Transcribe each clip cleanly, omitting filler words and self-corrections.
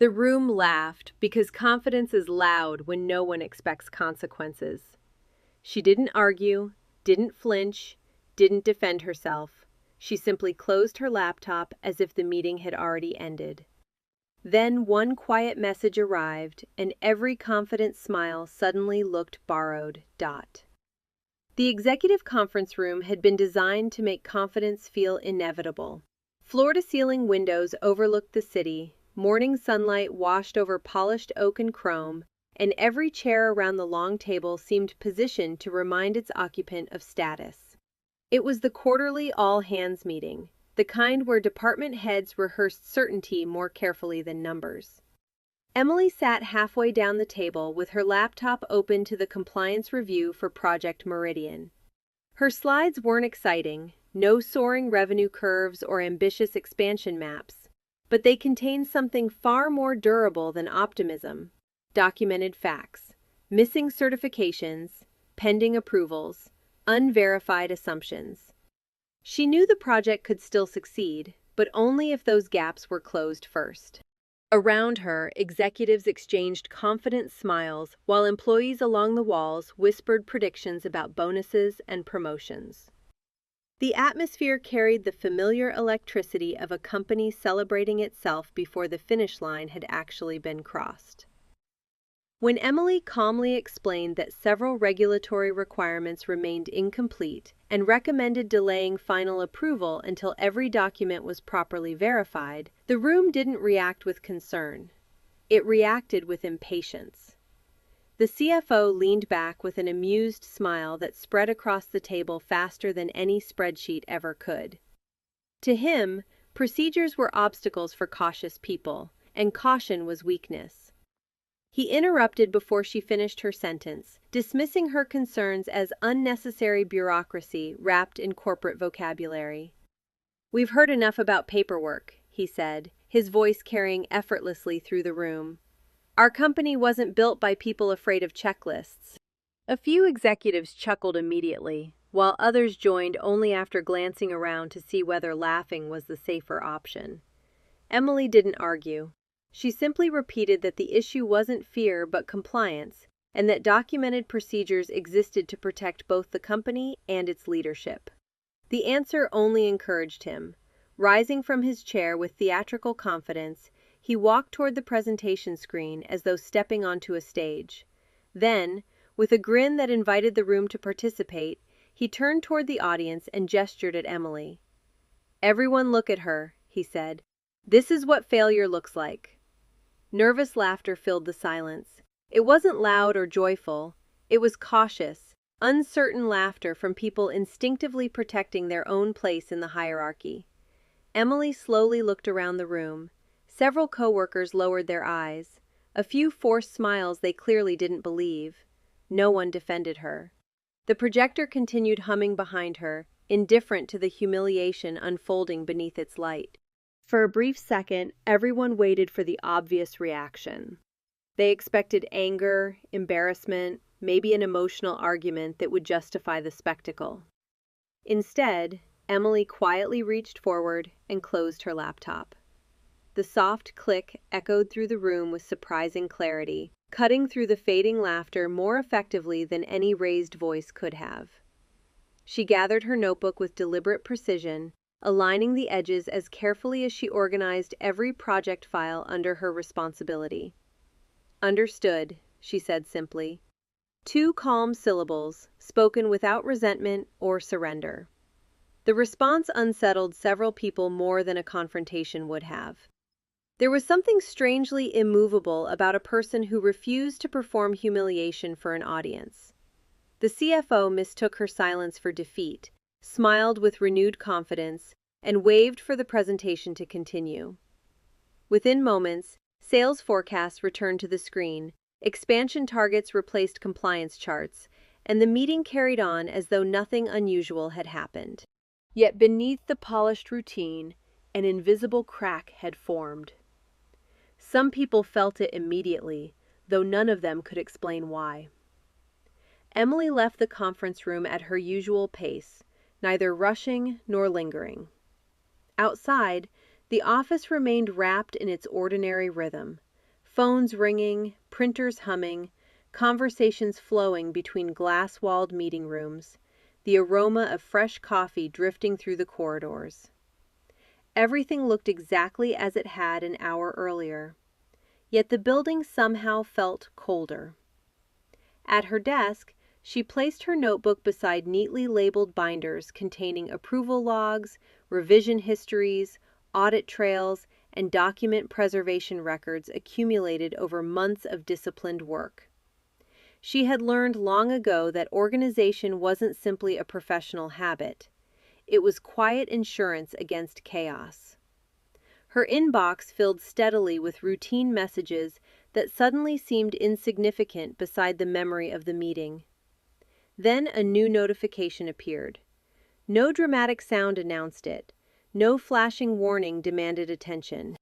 The room laughed because confidence is loud when no one expects consequences. She didn't argue, didn't flinch, didn't defend herself. She simply closed her laptop as if the meeting had already ended. Then one quiet message arrived, and every confident smile suddenly looked borrowed. The executive conference room had been designed to make confidence feel inevitable. Floor-to-ceiling windows overlooked the city, morning sunlight washed over polished oak and chrome, and every chair around the long table seemed positioned to remind its occupant of status. It was the quarterly all-hands meeting, the kind where department heads rehearsed certainty more carefully than numbers. Emily sat halfway down the table with her laptop open to the compliance review for Project Meridian. Her slides weren't exciting, no soaring revenue curves or ambitious expansion maps, but they contained something far more durable than optimism: documented facts, missing certifications, pending approvals, unverified assumptions. She knew the project could still succeed, but only if those gaps were closed first. Around her, executives exchanged confident smiles, while employees along the walls whispered predictions about bonuses and promotions. The atmosphere carried the familiar electricity of a company celebrating itself before the finish line had actually been crossed. When Emily calmly explained that several regulatory requirements remained incomplete and recommended delaying final approval until every document was properly verified, the room didn't react with concern. It reacted with impatience. The CFO leaned back with an amused smile that spread across the table faster than any spreadsheet ever could. To him, procedures were obstacles for cautious people, and caution was weakness. He interrupted before she finished her sentence, dismissing her concerns as unnecessary bureaucracy wrapped in corporate vocabulary. "We've heard enough about paperwork," he said, his voice carrying effortlessly through the room. "Our company wasn't built by people afraid of checklists." A few executives chuckled immediately, while others joined only after glancing around to see whether laughing was the safer option. Emily didn't argue. She simply repeated that the issue wasn't fear but compliance, and that documented procedures existed to protect both the company and its leadership. The answer only encouraged him. Rising from his chair with theatrical confidence, he walked toward the presentation screen as though stepping onto a stage. Then, with a grin that invited the room to participate, he turned toward the audience and gestured at Emily. "Everyone look at her," he said. "This is what failure looks like." Nervous laughter filled the silence. It wasn't loud or joyful. It was cautious, uncertain laughter from people instinctively protecting their own place in the hierarchy. Emily slowly looked around the room. Several coworkers lowered their eyes. A few forced smiles they clearly didn't believe. No one defended her. The projector continued humming behind her, indifferent to the humiliation unfolding beneath its light. For a brief second, everyone waited for the obvious reaction. They expected anger, embarrassment, maybe an emotional argument that would justify the spectacle. Instead, Emily quietly reached forward and closed her laptop. The soft click echoed through the room with surprising clarity, cutting through the fading laughter more effectively than any raised voice could have. She gathered her notebook with deliberate precision, aligning the edges as carefully as she organized every project file under her responsibility. "Understood," she said simply. 2 calm syllables, spoken without resentment or surrender. The response unsettled several people more than a confrontation would have. There was something strangely immovable about a person who refused to perform humiliation for an audience. The CFO mistook her silence for defeat, smiled with renewed confidence, and waved for the presentation to continue. Within moments, sales forecasts returned to the screen, expansion targets replaced compliance charts, and the meeting carried on as though nothing unusual had happened. Yet beneath the polished routine, an invisible crack had formed. Some people felt it immediately, though none of them could explain why. Emily left the conference room at her usual pace, neither rushing nor lingering. Outside, the office remained wrapped in its ordinary rhythm, Phones ringing, printers humming, conversations flowing between glass-walled meeting rooms, the aroma of fresh coffee drifting through the corridors. Everything looked exactly as it had an hour earlier, yet the building somehow felt colder. At her desk, she placed her notebook beside neatly labeled binders containing approval logs, revision histories, audit trails, and document preservation records accumulated over months of disciplined work. She had learned long ago that organization wasn't simply a professional habit. It was quiet insurance against chaos. Her inbox filled steadily with routine messages that suddenly seemed insignificant beside the memory of the meeting. Then a new notification appeared. No dramatic sound announced it. No flashing warning demanded attention.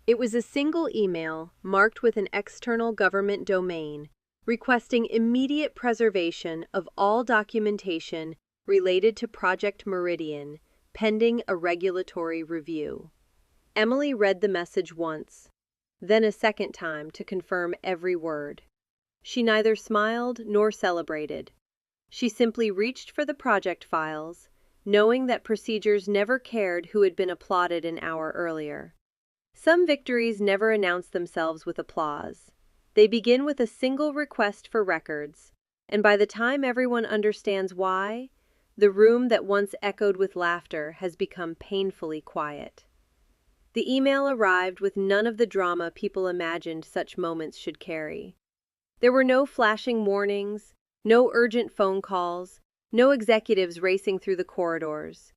It was a single email marked with an external government domain, requesting immediate preservation of all documentation related to Project Meridian, pending a regulatory review. Emily read the message once, then a second time to confirm every word. She neither smiled nor celebrated. She simply reached for the project files, knowing that procedures never cared who had been applauded an hour earlier. Some victories never announce themselves with applause. They begin with a single request for records, and by the time everyone understands why, the room that once echoed with laughter has become painfully quiet. The email arrived with none of the drama people imagined such moments should carry. There were no flashing warnings, no urgent phone calls, no executives racing through the corridors.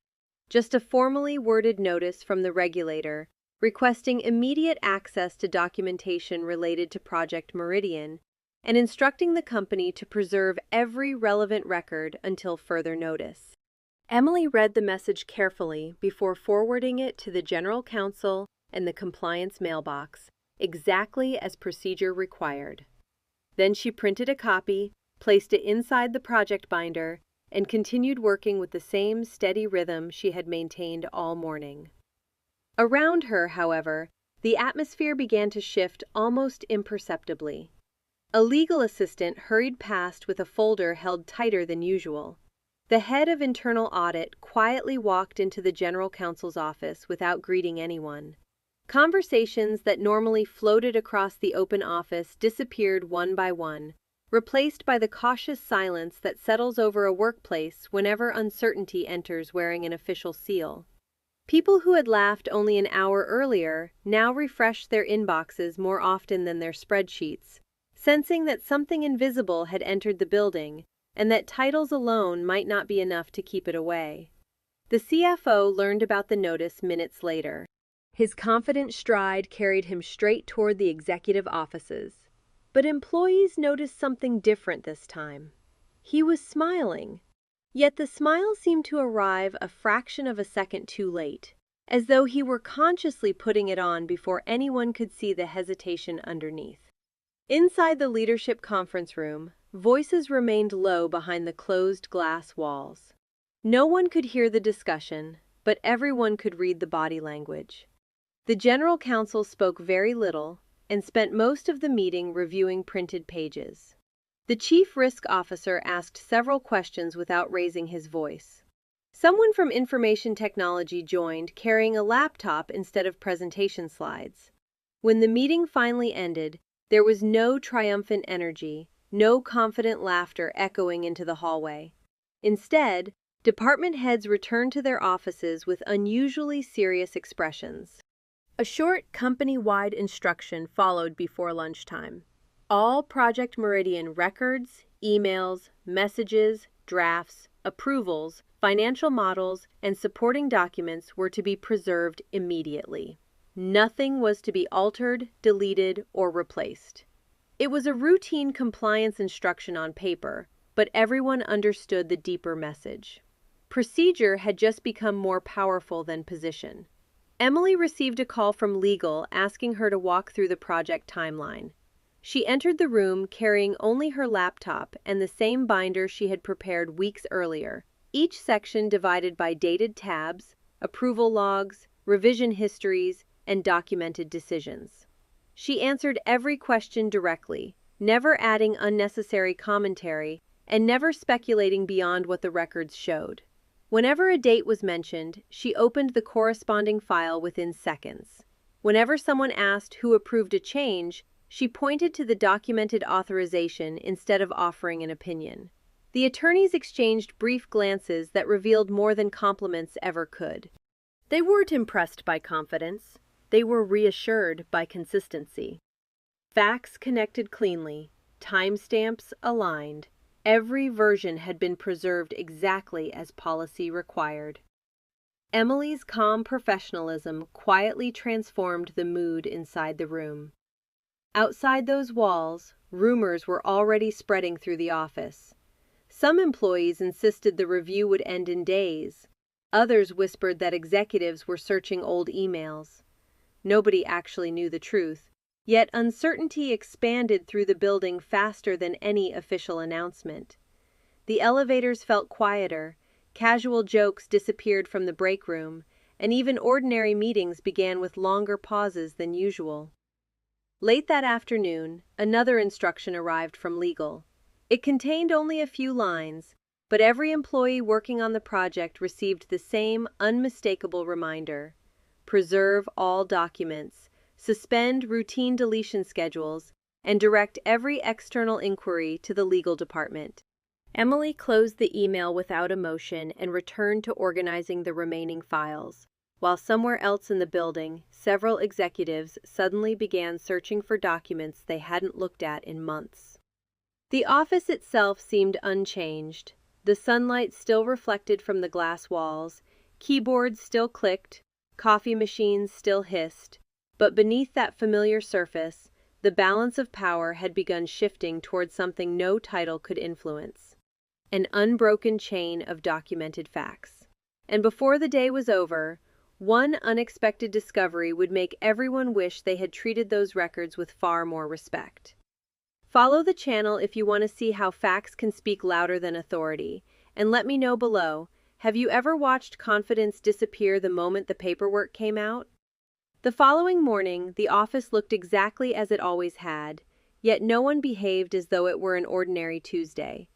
Just a formally worded notice from the regulator requesting immediate access to documentation related to Project Meridian and instructing the company to preserve every relevant record until further notice. Emily read the message carefully before forwarding it to the General Counsel and the compliance mailbox, exactly as procedure required. Then she printed a copy, placed it inside the project binder, and continued working with the same steady rhythm she had maintained all morning. Around her, however, the atmosphere began to shift almost imperceptibly. A legal assistant hurried past with a folder held tighter than usual. The head of internal audit quietly walked into the general counsel's office without greeting anyone. Conversations that normally floated across the open office disappeared one by one, replaced by the cautious silence that settles over a workplace whenever uncertainty enters wearing an official seal. People who had laughed only an hour earlier now refreshed their inboxes more often than their spreadsheets, sensing that something invisible had entered the building and that titles alone might not be enough to keep it away. The CFO learned about the notice minutes later. His confident stride carried him straight toward the executive offices. But employees noticed something different this time. He was smiling. Yet the smile seemed to arrive a fraction of a second too late, as though he were consciously putting it on before anyone could see the hesitation underneath. Inside the leadership conference room, voices remained low behind the closed glass walls. No one could hear the discussion, but everyone could read the body language. The general counsel spoke very little and spent most of the meeting reviewing printed pages. The chief risk officer asked several questions without raising his voice. Someone from information technology joined, carrying a laptop instead of presentation slides. When the meeting finally ended, there was no triumphant energy, no confident laughter echoing into the hallway. Instead, department heads returned to their offices with unusually serious expressions. A short company-wide instruction followed before lunchtime. All Project Meridian records, emails, messages, drafts, approvals, financial models, and supporting documents were to be preserved immediately. Nothing was to be altered, deleted, or replaced. It was a routine compliance instruction on paper, but everyone understood the deeper message. Procedure had just become more powerful than position. Emily received a call from legal asking her to walk through the project timeline. She entered the room carrying only her laptop and the same binder she had prepared weeks earlier, each section divided by dated tabs, approval logs, revision histories, and documented decisions. She answered every question directly, never adding unnecessary commentary and never speculating beyond what the records showed. Whenever a date was mentioned, she opened the corresponding file within seconds. Whenever someone asked who approved a change, she pointed to the documented authorization instead of offering an opinion. The attorneys exchanged brief glances that revealed more than compliments ever could. They weren't impressed by confidence. They were reassured by consistency. Facts connected cleanly, timestamps aligned. Every version had been preserved exactly as policy required. Emily's calm professionalism quietly transformed the mood inside the room. Outside those walls, rumors were already spreading through the office. Some employees insisted the review would end in days. Others whispered that executives were searching old emails. Nobody actually knew the truth, yet uncertainty expanded through the building faster than any official announcement. The elevators felt quieter, casual jokes disappeared from the break room, and even ordinary meetings began with longer pauses than usual. Late that afternoon, another instruction arrived from legal. It contained only a few lines, but every employee working on the project received the same unmistakable reminder: preserve all documents, suspend routine deletion schedules, and direct every external inquiry to the legal department. Emily closed the email without emotion and returned to organizing the remaining files, while somewhere else in the building, several executives suddenly began searching for documents they hadn't looked at in months. The office itself seemed unchanged. The sunlight still reflected from the glass walls, keyboards still clicked, coffee machines still hissed, but beneath that familiar surface, the balance of power had begun shifting towards something no title could influence: an unbroken chain of documented facts. And before the day was over, one unexpected discovery would make everyone wish they had treated those records with far more respect. Follow the channel if you want to see how facts can speak louder than authority, and let me know below, have you ever watched confidence disappear the moment the paperwork came out? The following morning, the office looked exactly as it always had, yet no one behaved as though it were an ordinary Tuesday.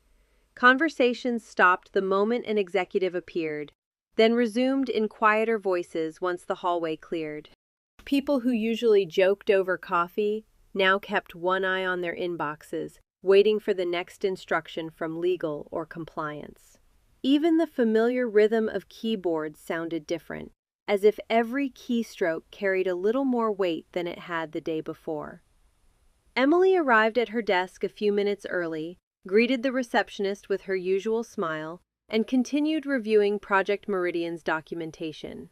Conversations stopped the moment an executive appeared, then resumed in quieter voices once the hallway cleared. People who usually joked over coffee now kept one eye on their inboxes, waiting for the next instruction from legal or compliance. Even the familiar rhythm of keyboards sounded different, as if every keystroke carried a little more weight than it had the day before. Emily arrived at her desk a few minutes early, greeted the receptionist with her usual smile, and continued reviewing Project Meridian's documentation.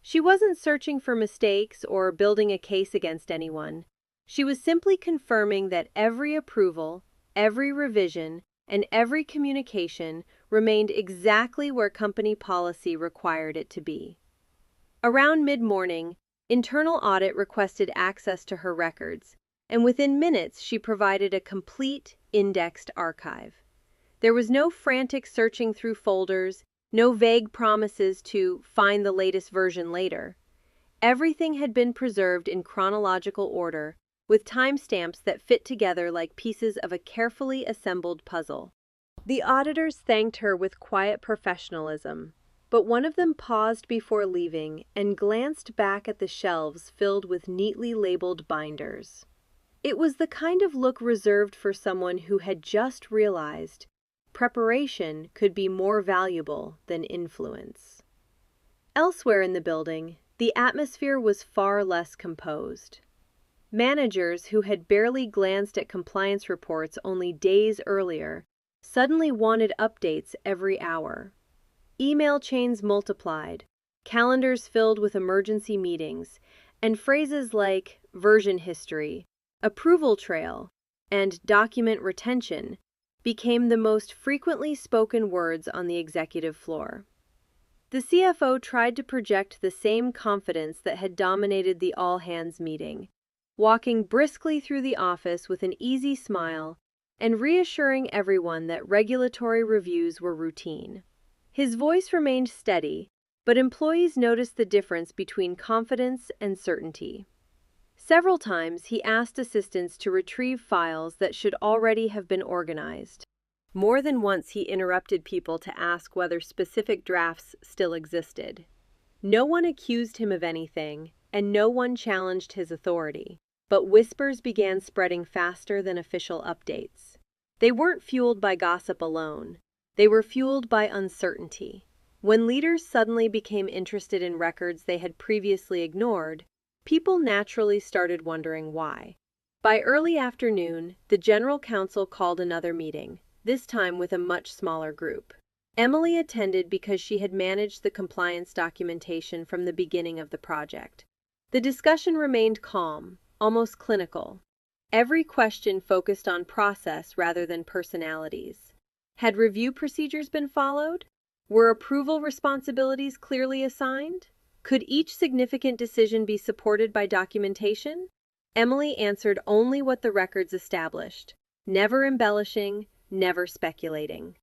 She wasn't searching for mistakes or building a case against anyone. She was simply confirming that every approval, every revision, and every communication remained exactly where company policy required it to be. Around mid-morning, internal audit requested access to her records, and within minutes she provided a complete, indexed archive. There was no frantic searching through folders, no vague promises to find the latest version later. Everything had been preserved in chronological order, with timestamps that fit together like pieces of a carefully assembled puzzle. The auditors thanked her with quiet professionalism, but one of them paused before leaving and glanced back at the shelves filled with neatly labeled binders. It was the kind of look reserved for someone who had just realized preparation could be more valuable than influence. Elsewhere in the building, the atmosphere was far less composed. Managers who had barely glanced at compliance reports only days earlier suddenly wanted updates every hour. Email chains multiplied, calendars filled with emergency meetings, and phrases like version history, approval trail, and document retention became the most frequently spoken words on the executive floor. The CFO tried to project the same confidence that had dominated the all-hands meeting, walking briskly through the office with an easy smile and reassuring everyone that regulatory reviews were routine. His voice remained steady, but employees noticed the difference between confidence and certainty. Several times he asked assistants to retrieve files that should already have been organized. More than once he interrupted people to ask whether specific drafts still existed. No one accused him of anything, and no one challenged his authority. But whispers began spreading faster than official updates. They weren't fueled by gossip alone. They were fueled by uncertainty. When leaders suddenly became interested in records they had previously ignored, people naturally started wondering why. By early afternoon, the General Counsel called another meeting, this time with a much smaller group. Emily attended because she had managed the compliance documentation from the beginning of the project. The discussion remained calm, almost clinical. Every question focused on process rather than personalities. Had review procedures been followed? Were approval responsibilities clearly assigned? Could each significant decision be supported by documentation? Emily answered only what the records established, never embellishing, never speculating.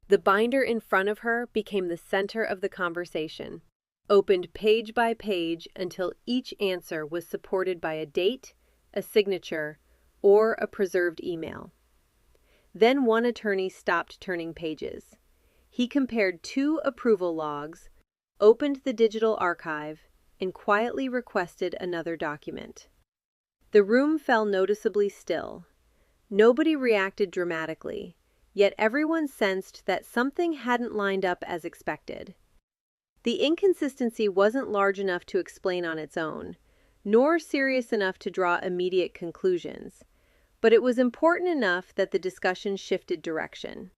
The binder in front of her became the center of the conversation, opened page by page until each answer was supported by a date, a signature, or a preserved email. Then one attorney stopped turning pages. He compared 2 approval logs, opened the digital archive, and quietly requested another document. The room fell noticeably still. Nobody reacted dramatically, yet everyone sensed that something hadn't lined up as expected. The inconsistency wasn't large enough to explain on its own, nor serious enough to draw immediate conclusions, but it was important enough that the discussion shifted direction.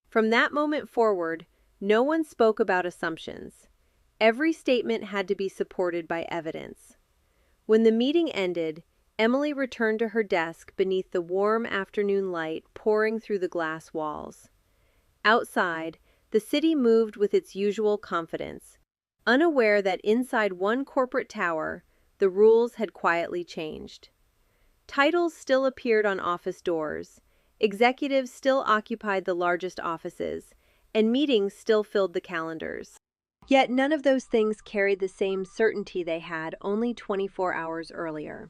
From that moment forward, no one spoke about assumptions. Every statement had to be supported by evidence. When the meeting ended, Emily returned to her desk beneath the warm afternoon light pouring through the glass walls. Outside, the city moved with its usual confidence, unaware that inside one corporate tower, the rules had quietly changed. Titles still appeared on office doors, executives still occupied the largest offices, and meetings still filled the calendars. Yet none of those things carried the same certainty they had only 24 hours earlier.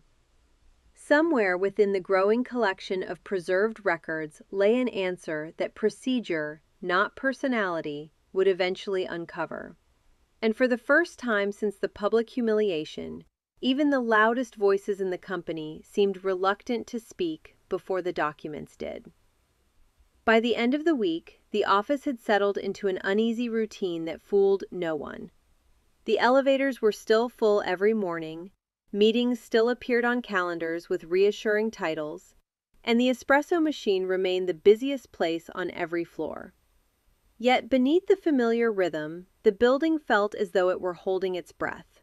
Somewhere within the growing collection of preserved records lay an answer that procedure, not personality, would eventually uncover. And for the first time since the public humiliation, even the loudest voices in the company seemed reluctant to speak before the documents did. By the end of the week, the office had settled into an uneasy routine that fooled no one. The elevators were still full every morning, meetings still appeared on calendars with reassuring titles, and the espresso machine remained the busiest place on every floor. Yet beneath the familiar rhythm, the building felt as though it were holding its breath.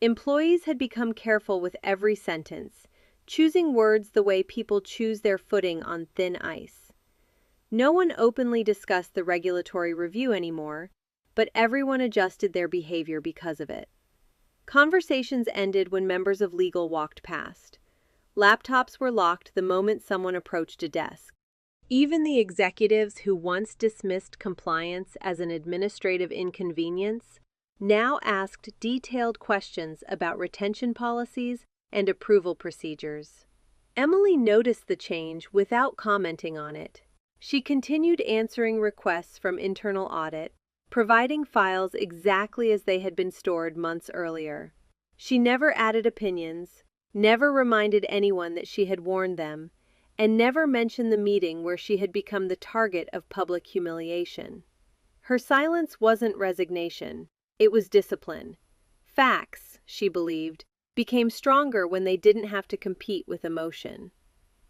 Employees had become careful with every sentence, choosing words the way people choose their footing on thin ice. No one openly discussed the regulatory review anymore, but everyone adjusted their behavior because of it. Conversations ended when members of legal walked past. Laptops were locked the moment someone approached a desk. Even the executives who once dismissed compliance as an administrative inconvenience now asked detailed questions about retention policies and approval procedures. Emily noticed the change without commenting on it. She continued answering requests from internal audit, providing files exactly as they had been stored months earlier. She never added opinions, never reminded anyone that she had warned them, and never mentioned the meeting where she had become the target of public humiliation. Her silence wasn't resignation, it was discipline. Facts, she believed, became stronger when they didn't have to compete with emotion.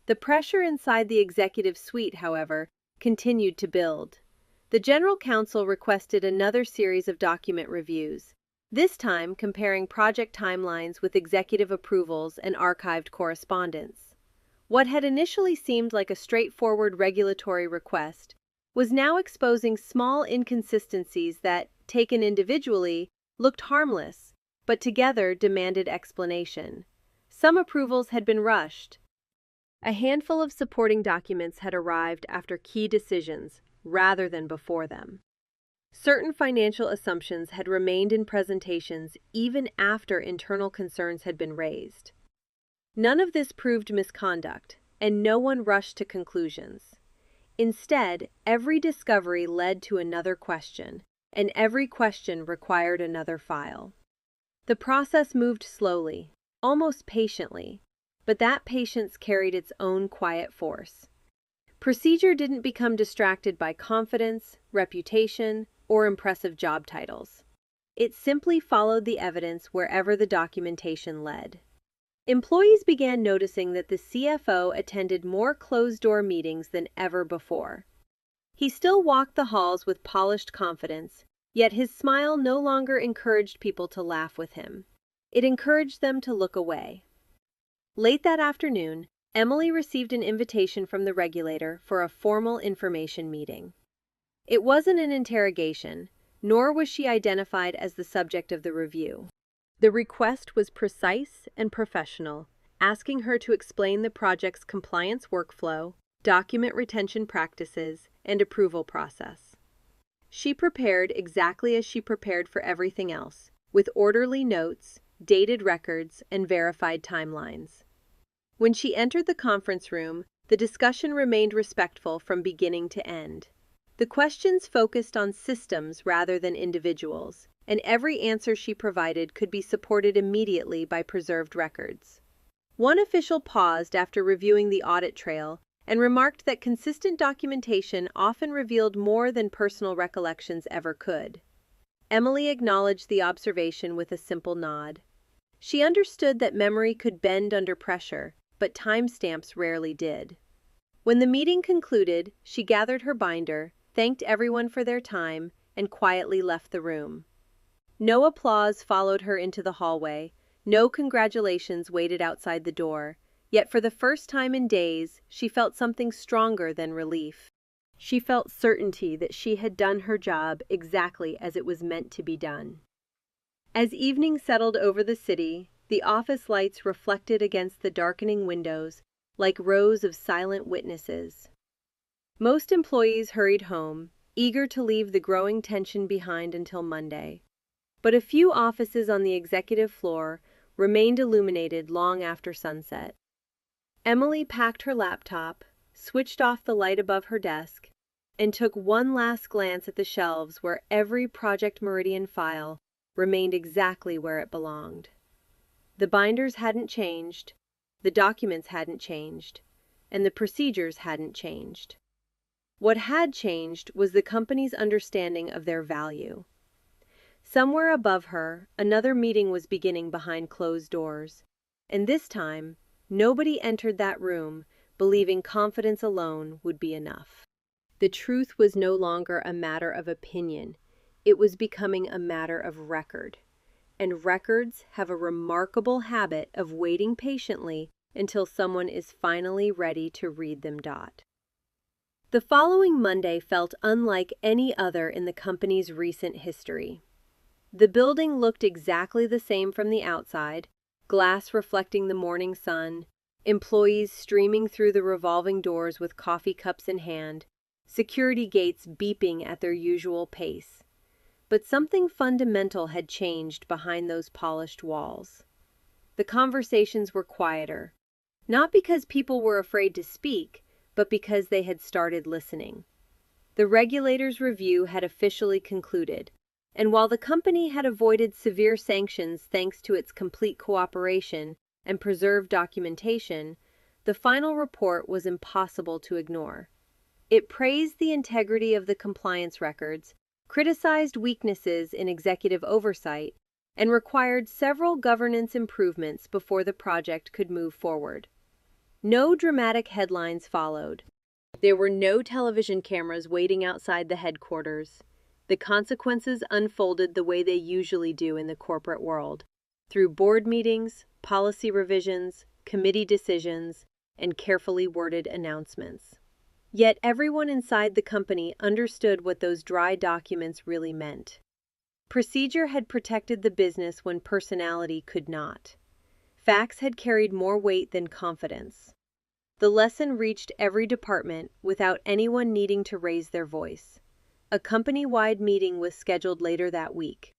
The pressure inside the executive suite, however, continued to build. The General Counsel requested another series of document reviews, this time comparing project timelines with executive approvals and archived correspondence. What had initially seemed like a straightforward regulatory request was now exposing small inconsistencies that, taken individually, looked harmless, but together demanded explanation. Some approvals had been rushed. A handful of supporting documents had arrived after key decisions, rather than before them. Certain financial assumptions had remained in presentations even after internal concerns had been raised. None of this proved misconduct, and no one rushed to conclusions. Instead, every discovery led to another question, and every question required another file. The process moved slowly, almost patiently, but that patience carried its own quiet force. Procedure didn't become distracted by confidence, reputation, or impressive job titles. It simply followed the evidence wherever the documentation led. Employees began noticing that the CFO attended more closed-door meetings than ever before. He still walked the halls with polished confidence, yet his smile no longer encouraged people to laugh with him. It encouraged them to look away. Late that afternoon, Emily received an invitation from the regulator for a formal information meeting. It wasn't an interrogation, nor was she identified as the subject of the review. The request was precise and professional, asking her to explain the project's compliance workflow, document retention practices, and approval process. She prepared exactly as she prepared for everything else, with orderly notes, dated records, and verified timelines. When she entered the conference room, the discussion remained respectful from beginning to end. The questions focused on systems rather than individuals, and every answer she provided could be supported immediately by preserved records. One official paused after reviewing the audit trail and remarked that consistent documentation often revealed more than personal recollections ever could. Emily acknowledged the observation with a simple nod. She understood that memory could bend under pressure, but timestamps rarely did. When the meeting concluded, she gathered her binder, thanked everyone for their time, and quietly left the room. No applause followed her into the hallway, no congratulations waited outside the door, yet for the first time in days, she felt something stronger than relief. She felt certainty that she had done her job exactly as it was meant to be done. As evening settled over the city, the office lights reflected against the darkening windows like rows of silent witnesses. Most employees hurried home, eager to leave the growing tension behind until Monday. But a few offices on the executive floor remained illuminated long after sunset. Emily packed her laptop, switched off the light above her desk, and took one last glance at the shelves where every Project Meridian file remained exactly where it belonged. The binders hadn't changed, the documents hadn't changed, and the procedures hadn't changed. What had changed was the company's understanding of their value. Somewhere above her, another meeting was beginning behind closed doors, and this time, nobody entered that room believing confidence alone would be enough. The truth was no longer a matter of opinion, it was becoming a matter of record. And records have a remarkable habit of waiting patiently until someone is finally ready to read them. The following Monday felt unlike any other in the company's recent history. The building looked exactly the same from the outside, glass reflecting the morning sun, employees streaming through the revolving doors with coffee cups in hand, security gates beeping at their usual pace. But something fundamental had changed behind those polished walls. The conversations were quieter, not because people were afraid to speak, but because they had started listening. The regulators' review had officially concluded, and while the company had avoided severe sanctions thanks to its complete cooperation and preserved documentation, the final report was impossible to ignore. It praised the integrity of the compliance records, criticized weaknesses in executive oversight, and required several governance improvements before the project could move forward. No dramatic headlines followed. There were no television cameras waiting outside the headquarters. The consequences unfolded the way they usually do in the corporate world, through board meetings, policy revisions, committee decisions, and carefully worded announcements. Yet everyone inside the company understood what those dry documents really meant. Procedure had protected the business when personality could not. Facts had carried more weight than confidence. The lesson reached every department without anyone needing to raise their voice. A company-wide meeting was scheduled later that week.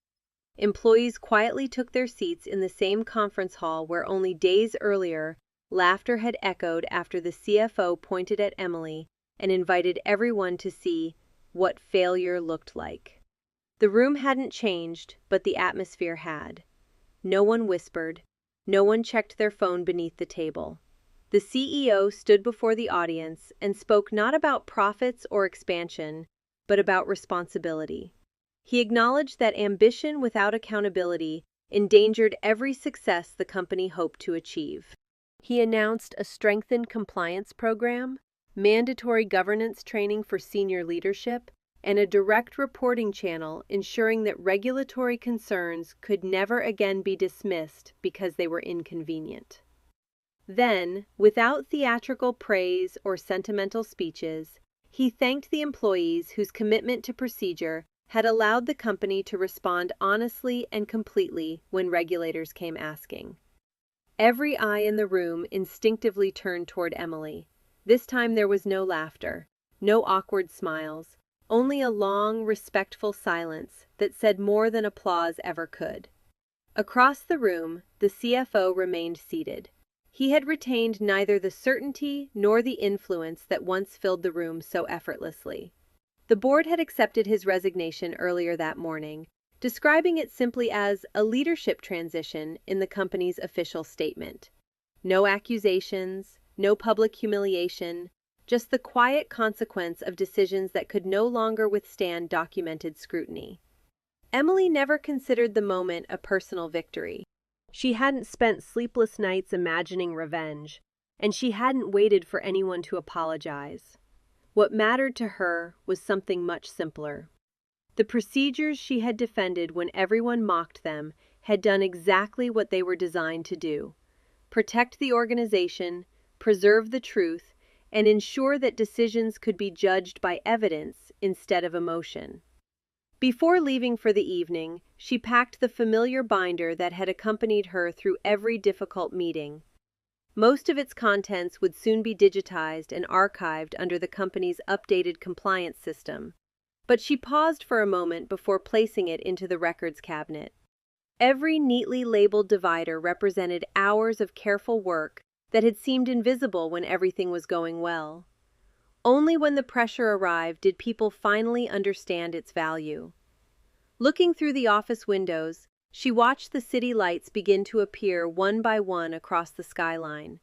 Employees quietly took their seats in the same conference hall where only days earlier Laughter had echoed after the CFO pointed at Emily and invited everyone to see what failure looked like. The room hadn't changed, but the atmosphere had. No one whispered. No one checked their phone beneath the table. The CEO stood before the audience and spoke not about profits or expansion, but about responsibility. He acknowledged that ambition without accountability endangered every success the company hoped to achieve. He announced a strengthened compliance program, mandatory governance training for senior leadership, and a direct reporting channel ensuring that regulatory concerns could never again be dismissed because they were inconvenient. Then, without theatrical praise or sentimental speeches, he thanked the employees whose commitment to procedure had allowed the company to respond honestly and completely when regulators came asking. Every eye in the room instinctively turned toward Emily. This time there was no laughter, no awkward smiles, only a long, respectful silence that said more than applause ever could. Across the room, the CFO remained seated. He had retained neither the certainty nor the influence that once filled the room so effortlessly. The board had accepted his resignation earlier that morning, describing it simply as a leadership transition in the company's official statement. No accusations, no public humiliation, just the quiet consequence of decisions that could no longer withstand documented scrutiny. Emily never considered the moment a personal victory. She hadn't spent sleepless nights imagining revenge, and she hadn't waited for anyone to apologize. What mattered to her was something much simpler. The procedures she had defended when everyone mocked them had done exactly what they were designed to do: protect the organization, preserve the truth, and ensure that decisions could be judged by evidence instead of emotion. Before leaving for the evening, she packed the familiar binder that had accompanied her through every difficult meeting. Most of its contents would soon be digitized and archived under the company's updated compliance system, but she paused for a moment before placing it into the records cabinet. Every neatly labeled divider represented hours of careful work that had seemed invisible when everything was going well. Only when the pressure arrived did people finally understand its value. Looking through the office windows, she watched the city lights begin to appear one by one across the skyline.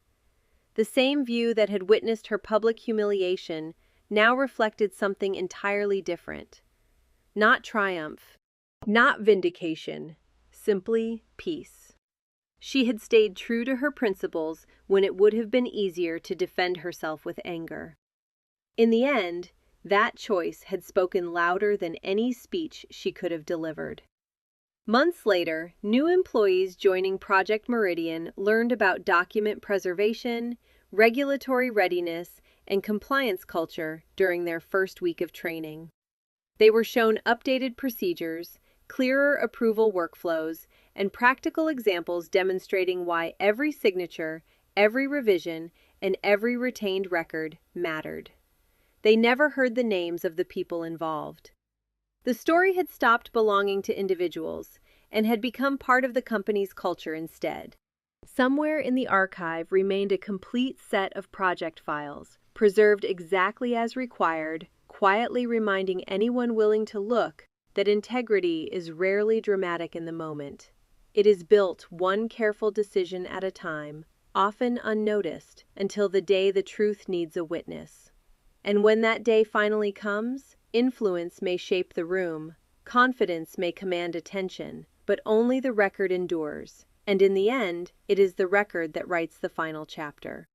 The same view that had witnessed her public humiliation now reflected something entirely different. Not triumph, not vindication, simply peace. She had stayed true to her principles when it would have been easier to defend herself with anger. In the end, that choice had spoken louder than any speech she could have delivered. Months later, new employees joining Project Meridian learned about document preservation, regulatory readiness, and compliance culture during their first week of training. They were shown updated procedures, clearer approval workflows, and practical examples demonstrating why every signature, every revision, and every retained record mattered. They never heard the names of the people involved. The story had stopped belonging to individuals and had become part of the company's culture instead. Somewhere in the archive remained a complete set of project files, preserved exactly as required, quietly reminding anyone willing to look that integrity is rarely dramatic in the moment. It is built one careful decision at a time, often unnoticed, until the day the truth needs a witness. And when that day finally comes, influence may shape the room, confidence may command attention, but only the record endures. And in the end, it is the record that writes the final chapter.